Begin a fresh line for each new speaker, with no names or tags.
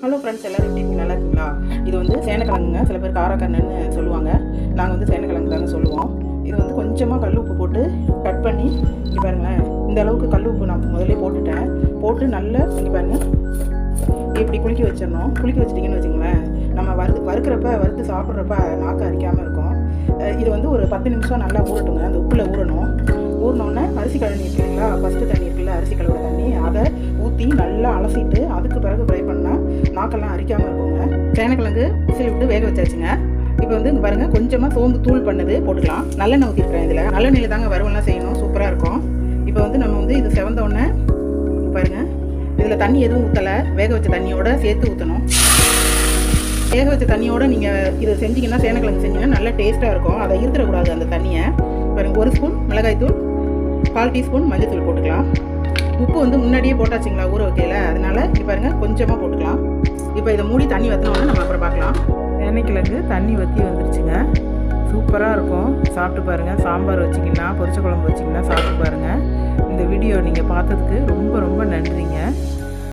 Hello friends, எல்லோரும் எப்படி இருக்கீங்க? நல்லா இருக்கீங்களா? இது வந்து சேனக்கிழங்குங்க. சில பேர் காரக்கண்ணுன்னு சொல்லுவாங்க. நாங்கள் வந்து சேனக்கிழங்கு தாங்க சொல்லுவோம். இது வந்து கொஞ்சமாக கல் உப்பு போட்டு கட் பண்ணி இங்கே பாருங்களேன். இந்த அளவுக்கு கல் உப்பு நான் முதல்ல போட்டுட்டேன். போட்டு நல்லா இங்கே பாருங்கள், இப்படி குலுக்கி வச்சிடணும். குலுக்கி வச்சிட்டிங்கன்னு வச்சுங்களேன், நம்ம வறுத்து சாப்பிட்றப்ப நாக்கு அரிக்காமல் இருக்கும். இது வந்து ஒரு 10 நிமிஷம் நல்லா ஊறட்டுங்க. அந்த உப்பில் ஊறணும். ஊறினோடனே அரிசி கழுவி இருக்குங்களா, ஃபஸ்ட்டு தண்ணி இருக்குல்ல, அரிசி கழுவுற தண்ணி, அதை ஊற்றி நல்லா அலசிட்டு அதுக்கு பிறகு ஃப்ரை பண்ணால் நாக்கெல்லாம் அரிக்காமல் இருக்குங்க. சேனக்கிழங்கு விசில் விட்டு வேக வச்சாச்சுங்க. இப்போ வந்து இங்கே பாருங்கள், கொஞ்சமாக சோம்பு தூள் பண்ணது போட்டுக்கலாம். நல்லெண்ணெய் ஊற்றிருக்கிறேன். இதில் நல்லெண்ணெயில் தாங்க வறுவலாம் செய்யணும், சூப்பராக இருக்கும். இப்போ வந்து நம்ம வந்து இது செவந்தோடனே பாருங்கள், இதில் தண்ணி எதுவும் ஊற்றலை, வேக வச்ச தண்ணியோடு சேர்த்து ஊற்றணும். வேக வச்ச தண்ணியோடு நீங்கள் இது செஞ்சிங்கன்னா, சேனக்கிழங்கு செஞ்சிங்கன்னா நல்லா டேஸ்ட்டாக இருக்கும். அதை இருந்துடக்கூடாது அந்த தண்ணியை. பாருங்கள், 1 ஸ்பூன் மிளகாய்த்தூள், 1/4 டீஸ்பூன் மஞ்சள் போட்டுக்கலாம். உப்பு வந்து முன்னாடியே போட்டாச்சுங்களா ஊற வைக்கல, அதனால இப்போ பாருங்கள் கொஞ்சமாக போட்டுக்கலாம். இப்போ இதை மூடி தண்ணி வற்றினோன்னு நம்ம அப்புறம் பார்க்கலாம். சேனக்கிழங்கு தண்ணி வற்றி வந்துருச்சுங்க. சூப்பராக இருக்கும். சாப்பிட்டு பாருங்கள். சாம்பார் வச்சிங்கன்னா, பொரிச்ச குழம்பு வச்சிங்கன்னா சாப்பிட்டு பாருங்கள். இந்த வீடியோ நீங்கள் பார்த்ததுக்கு ரொம்ப ரொம்ப நன்றிங்க.